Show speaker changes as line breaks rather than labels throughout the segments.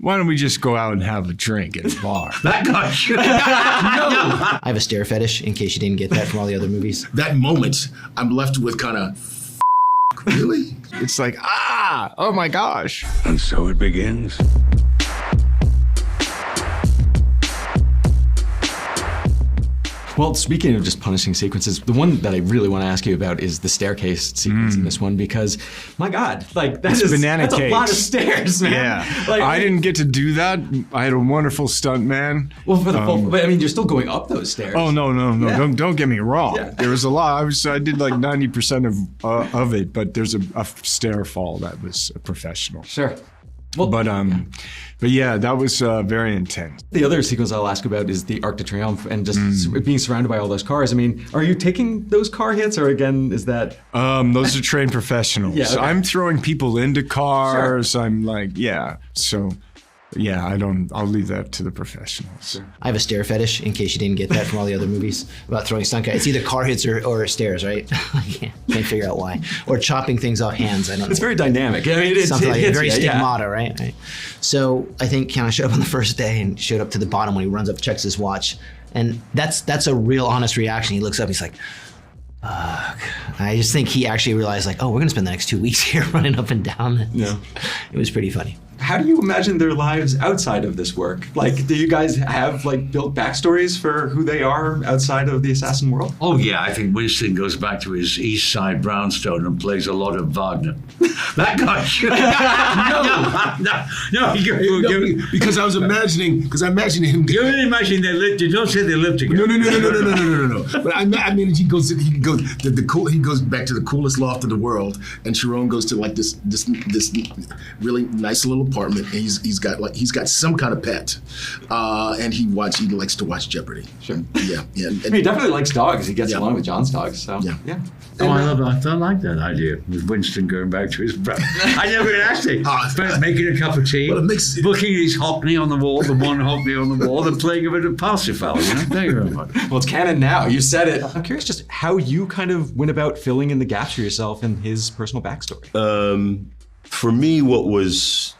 Why don't we just go out and have a drink at a bar?
That guy should. No.
I have a stair fetish, in case you didn't get that from all the other movies.
That moment, I'm left with kind of, really?
It's like, oh my gosh.
And so it begins.
Well, speaking of just punishing sequences, the one that I really want to ask you about is the staircase sequence in this one, because, my God, like that's
banana
that's
cake.
a lot of stairs, man.
Yeah,
Like,
I didn't get to do that. I had a wonderful stunt man.
Well, for the full, but I mean, you're still going up those stairs.
Oh no!
Yeah.
Don't get me wrong.
Yeah.
There was a lot. I did like 90% of it, but there's a stair fall that was professional.
Sure. Well,
But yeah, that was very intense.
the other sequence I'll ask about is the Arc de Triomphe and just being surrounded by all those cars. I mean, are you taking those car hits, or again, is that?
Those are trained professionals.
Yeah, okay.
I'm throwing people into cars. Sure. I'm like, yeah. So, yeah, I'll leave that to the professionals. Sure.
I have a stair fetish, in case you didn't get that from all the other movies about throwing stunt guys. It's either car hits or stairs, right? I can't figure out why. Or chopping things off hands. I don't know.
It's very dynamic. I mean,
Something like
hits
very
you,
stigmata, right? So I think Keanu showed up on the first day and showed up to the bottom when he runs up, checks his watch. And that's a real honest reaction. He looks up, he's like, I just think he actually realized, like, oh, we're gonna spend the next 2 weeks here running up and down.
Yeah.
It was pretty funny.
How do you imagine their lives outside of this work? Like, do you guys have like built backstories for who they are outside of the assassin world?
Oh yeah, I think Winston goes back to his East Side brownstone and plays a lot of Wagner. That guy should. No,
because I was imagining, him.
You really imagine they live. You don't say they live together.
No. But I mean, he goes back to the coolest loft in the world, and Charon goes to like this really nice little apartment, and he's got some kind of pet, and he likes to watch Jeopardy.
Sure.
Yeah.
I mean, he definitely likes dogs. He gets along with John's dogs. So
Yeah.
Oh, I like that idea with Winston going back to his brother. I never asked him. Making a cup of tea, booking his Hockney on the wall, the one Hockney on the wall, and playing a bit of Parsifal. You know? Thank you very much.
Well, it's canon now. You said it. I'm curious just how you kind of went about filling in the gaps for yourself in his personal backstory.
For me, what was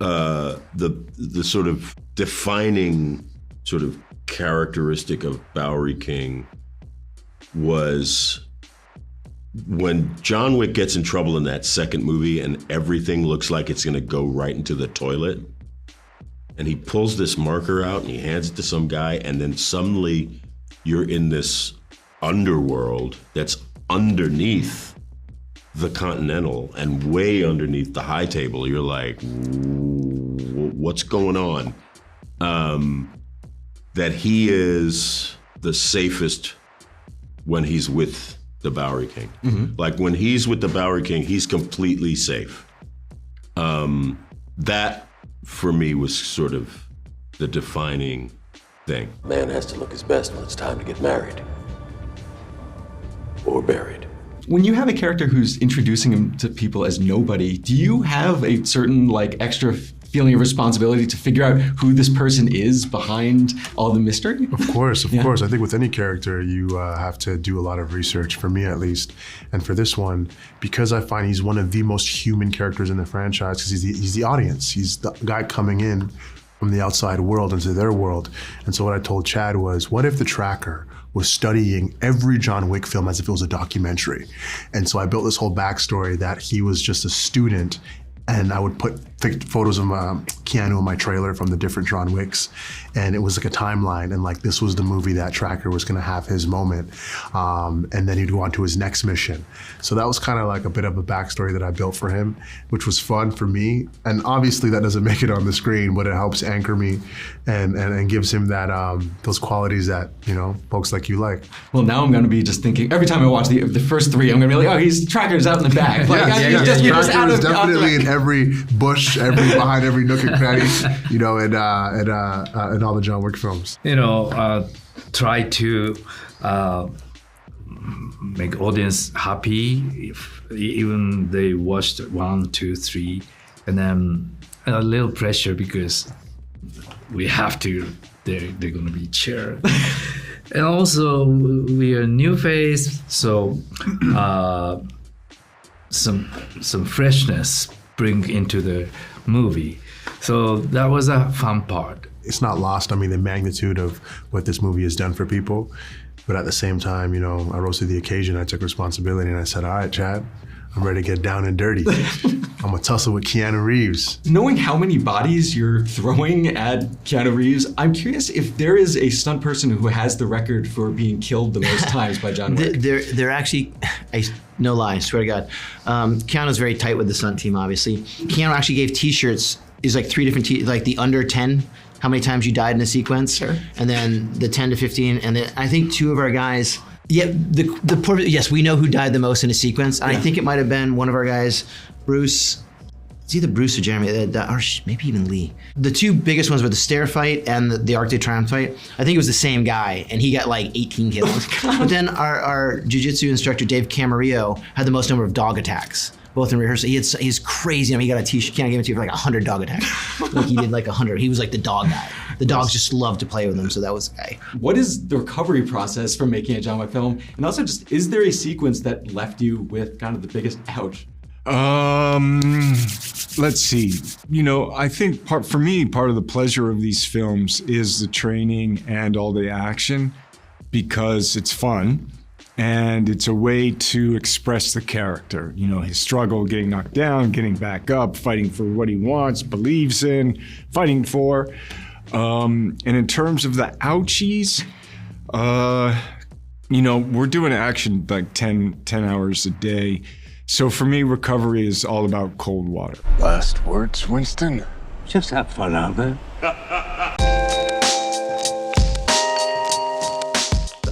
the sort of defining sort of characteristic of Bowery King was when John Wick gets in trouble in that second movie and everything looks like it's gonna go right into the toilet, and he pulls this marker out and he hands it to some guy, and then suddenly you're in this underworld that's underneath the Continental and way underneath the high table. You're like, what's going on? That he is the safest when he's with the Bowery King. Mm-hmm. Like when he's with the Bowery King, he's completely safe. That for me was sort of the defining thing.
Man has to look his best when it's time to get married. Or buried.
When you have a character who's introducing him to people as nobody, do you have a certain like extra feeling of responsibility to figure out who this person is behind all the mystery?
Of course. I think with any character, you have to do a lot of research, for me at least. And for this one, because I find he's one of the most human characters in the franchise, because he's the audience. He's the guy coming in from the outside world into their world. And so what I told Chad was, what if the tracker was studying every John Wick film as if it was a documentary? And so I built this whole backstory that he was just a student, and I would put photos of Keanu in my trailer from the different John Wicks, and it was like a timeline, and like this was the movie that tracker was gonna have his moment, and then he'd go on to his next mission. So that was kind of like a bit of a backstory that I built for him, which was fun for me, and obviously that doesn't make it on the screen, but it helps anchor me and gives him that those qualities that, you know, folks like you like.
Well, now I'm gonna be just thinking, every time I watch the first three, I'm gonna be like, oh, he's tracker's out in the back. Like, you're just out of
definitely in every bush, behind every nook and cranny, you know, and all the John Wick films.
You know, try to make audience happy, even they watched 1, 2, 3, and then a little pressure because we have to. They're gonna be cheered, and also we are new face, so some freshness bring into the movie. So that was a fun part.
It's not lost on me the magnitude of what this movie has done for people. But at the same time, you know, I rose to the occasion, I took responsibility, and I said, all right, Chad, I'm ready to get down and dirty. I'm gonna tussle with Keanu Reeves.
Knowing how many bodies you're throwing at Keanu Reeves, I'm curious if there is a stunt person who has the record for being killed the most times by John Wick.
They're actually, no lie, I swear to God. Keanu's very tight with the stunt team, obviously. Keanu actually gave T-shirts, is like 3 different like the under 10, how many times you died in a sequence,
sure. And
then the 10 to 15, and then I think 2 of our guys, yes, we know who died the most in a sequence. And I think it might have been one of our guys, Bruce. It's either Bruce or Jeremy, or maybe even Lee. The 2 biggest ones were the Stair fight and the Arc de Triomphe fight. I think it was the same guy, and he got like 18 kills. But then our jiu-jitsu instructor, Dave Camarillo, had the most number of dog attacks, both in rehearsal. He's crazy. I mean, he got a T-shirt, can't give it to you for like 100 dog attacks. Like he did like 100. He was like the dog guy. The dogs just loved to play with him, so that was the guy.
What is the recovery process from making a John Wick film? And also just, is there a sequence that left you with kind of the biggest ouch?
Let's see. You know, I think part of the pleasure of these films is the training and all the action, because it's fun and it's a way to express the character. You know, his struggle, getting knocked down, getting back up, fighting for what he wants, believes in, fighting for. And in terms of the ouchies, you know, we're doing action like 10 hours a day. So for me, recovery is all about cold water.
Last words, Winston?
Just have fun out there.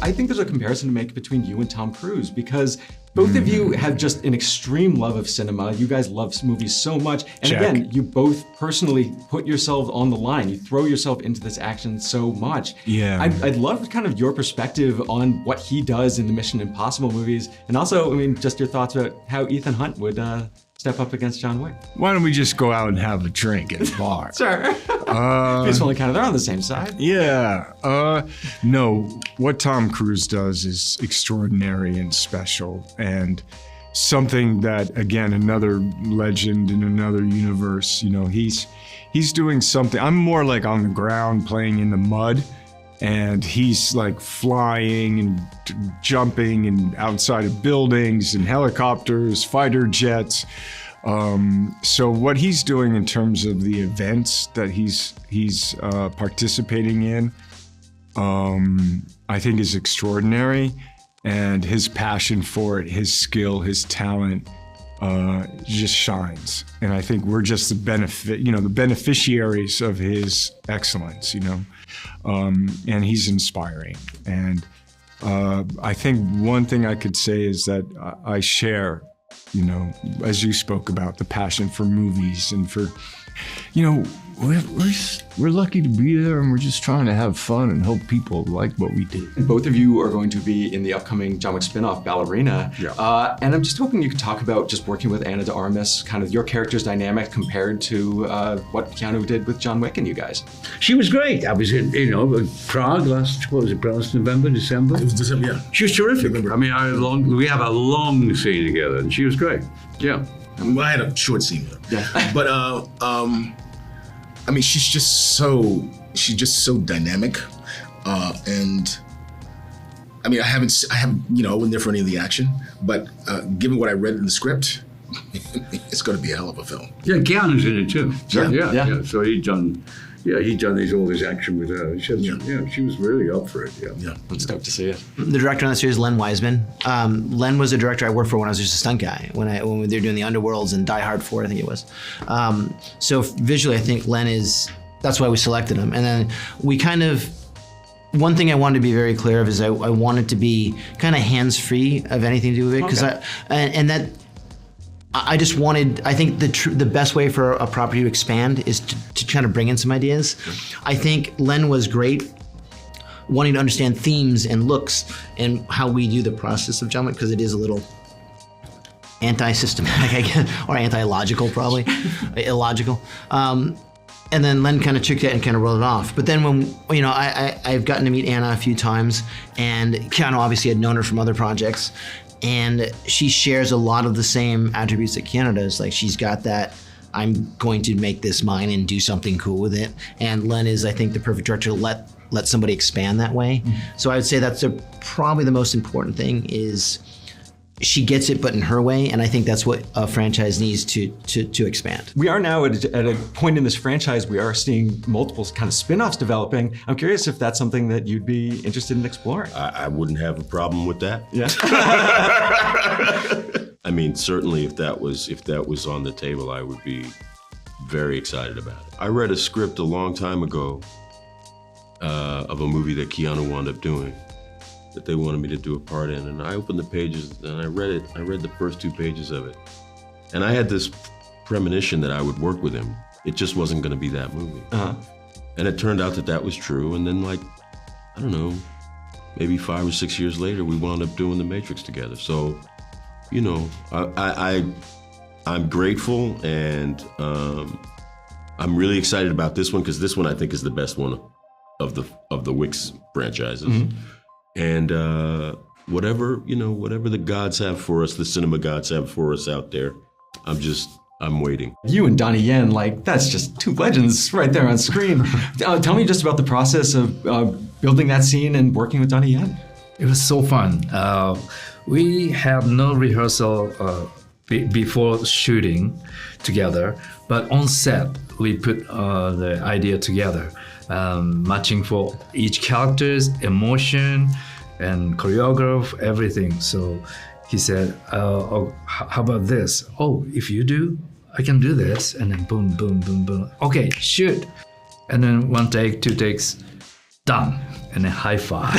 I think there's a comparison to make between you and Tom Cruise, because both of you have just an extreme love of cinema. You guys love movies so much. And
Check.
Again, you both personally put yourself on the line. You throw yourself into this action so much.
Yeah.
I'd love kind of your perspective on what he does in the Mission Impossible movies. And also, I mean, just your thoughts about how Ethan Hunt would step up against John Wick.
Why don't we just go out and have a drink at a bar?
Sure. Peacefully kind of, they're on the same side.
Yeah. No, what Tom Cruise does is extraordinary and special, and something that, again, another legend in another universe. You know, he's doing something. I'm more like on the ground playing in the mud, and he's like flying and jumping and outside of buildings and helicopters, fighter jets. So what he's doing in terms of the events that he's participating in, I think is extraordinary, and his passion for it, his skill, his talent, just shines. And I think we're just the beneficiaries of his excellence, you know. And he's inspiring. And I think one thing I could say is that I share, you know, as you spoke about, the passion for movies and for, you know, we're lucky to be there, and we're just trying to have fun and hope people like what we do.
And both of you are going to be in the upcoming John Wick spinoff, Ballerina.
Yeah.
And I'm just hoping you could talk about just working with Ana de Armas, kind of your character's dynamic compared to what Keanu did with John Wick and you guys.
She was great. I was in, Prague last November, December?
It was December, yeah.
She was terrific. I mean, we have a long scene together, and she was great. Yeah.
Well, I had a short scene with her. Yeah. But, I mean, she's just so dynamic. And I mean, I haven't, I wasn't there for any of the action, but given what I read in the script, it's going to be a hell of a film.
Yeah, Keanu's in it too.
Sure.
Yeah. So he'd done all this action with her. She was really up for it. Yeah.
I'm stoked to see it.
The director on the series, Len Wiseman. Len was a director I worked for when I was just a stunt guy, when they were doing the Underworlds and Die Hard 4, I think it was. So visually, I think Len that's why we selected him. And then we one thing I wanted to be very clear of is I wanted to be kind of hands-free of anything to do with it, because I just wanted, I think the best way for a property to expand is to kind of bring in some ideas. I think Len was great wanting to understand themes and looks and how we do the process of John Wick, because it is a little anti-systematic, I guess, or anti-logical probably, illogical. And then Len kind of took that and kind of rolled it off. But then when, I've gotten to meet Anna a few times, and Keanu obviously had known her from other projects, and she shares a lot of the same attributes that Keanu does. Like, she's got that I'm going to make this mine and do something cool with it. And Len is, I think, the perfect director to let somebody expand that way. So I would say that's probably the most important thing is she gets it, but in her way, and I think that's what a franchise needs to expand.
We are now at a point in this franchise, we are seeing multiple kind of spin-offs developing. I'm curious if that's something that you'd be interested in exploring.
I wouldn't have a problem with that.
Yeah.
I mean, certainly if that was on the table, I would be very excited about it. I read a script a long time ago of a movie that Keanu wound up doing, that they wanted me to do a part in, and I opened the pages and I read it. I read the first 2 pages of it, and I had this premonition that I would work with him. It just wasn't going to be that movie. And it turned out that was true. And then, like, I don't know, maybe 5 or 6 years later, we wound up doing The Matrix together. So, you know, I'm grateful, and I'm really excited about this one, because this one I think is the best one of the Wick's franchises. Mm-hmm. And whatever the gods have for us, the cinema gods have for us out there, I'm waiting.
You and Donnie Yen, like, that's just 2 legends right there on screen. Tell me just about the process of building that scene and working with Donnie Yen.
It was so fun. We had no rehearsal before shooting together, but on set, we put the idea together. Matching for each character's emotion and choreograph, everything. So he said, how about this? Oh, if you do, I can do this. And then boom, boom, boom, boom. Okay, shoot. And then 1 take, 2 takes, done. And then high five.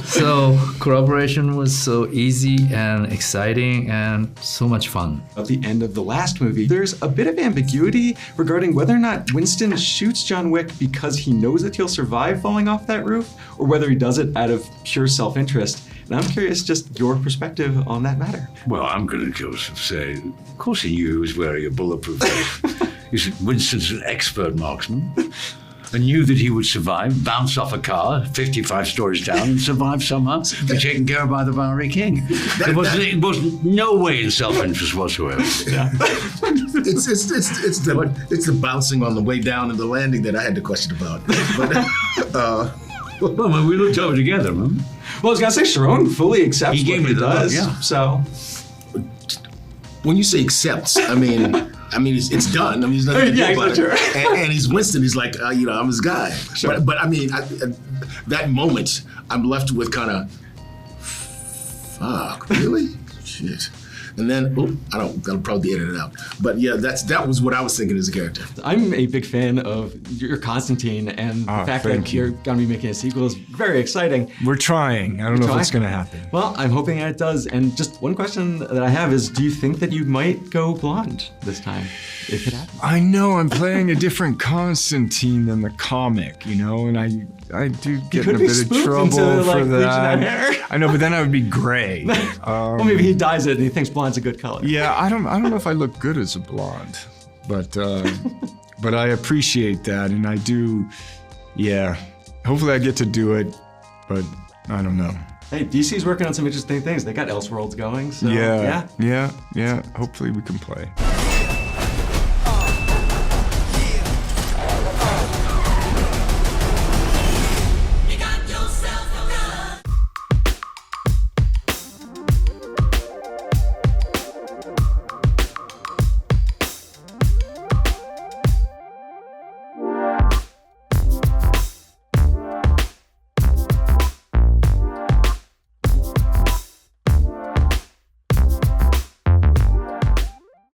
So collaboration was so easy and exciting and so much fun.
At the end of the last movie, there's a bit of ambiguity regarding whether or not Winston shoots John Wick because he knows that he'll survive falling off that roof, or whether he does it out of pure self-interest. And I'm curious just your perspective on that matter.
Well, I'm going to just say, of course he knew he was wearing a bulletproof vest. Winston's an expert marksman. And knew that he would survive, bounce off a car 55 stories down, and survive somehow, be taken care of by the Bowery King. It was no way in self-interest whatsoever. Yeah.
It's the bouncing on the way down and the landing that I had the question about. But
well, we looked over together, man.
Well, I was gonna say Charon fully accepts
he
what he does.
Yeah.
So
when you say accepts, I mean it's done. I mean, there's nothing to do about it. And he's Winston. He's like, I'm his guy. Sure. But I mean, that moment, I'm left with kind of, fuck, really? Shit. And then, that'll probably be edited out. But yeah, that was what I was thinking as a character.
I'm a big fan of your Constantine, and the fact that you're going to be making a sequel is very exciting.
We're trying. I don't know if it's going to happen.
Well, I'm hoping it does. And just one question that I have is, do you think that you might go blonde this time, if it happens?
I know I'm playing a different Constantine than the comic, and I do get in a bit of trouble for that. I know, but then I would be gray.
Well, maybe he dyes it and he thinks blonde's a good color.
Yeah, I don't know if I look good as a blonde, but I appreciate that, and I do. Yeah, hopefully I get to do it, but I don't know.
Hey, DC's working on some interesting things. They got Elseworlds going, so
yeah. Hopefully we can play.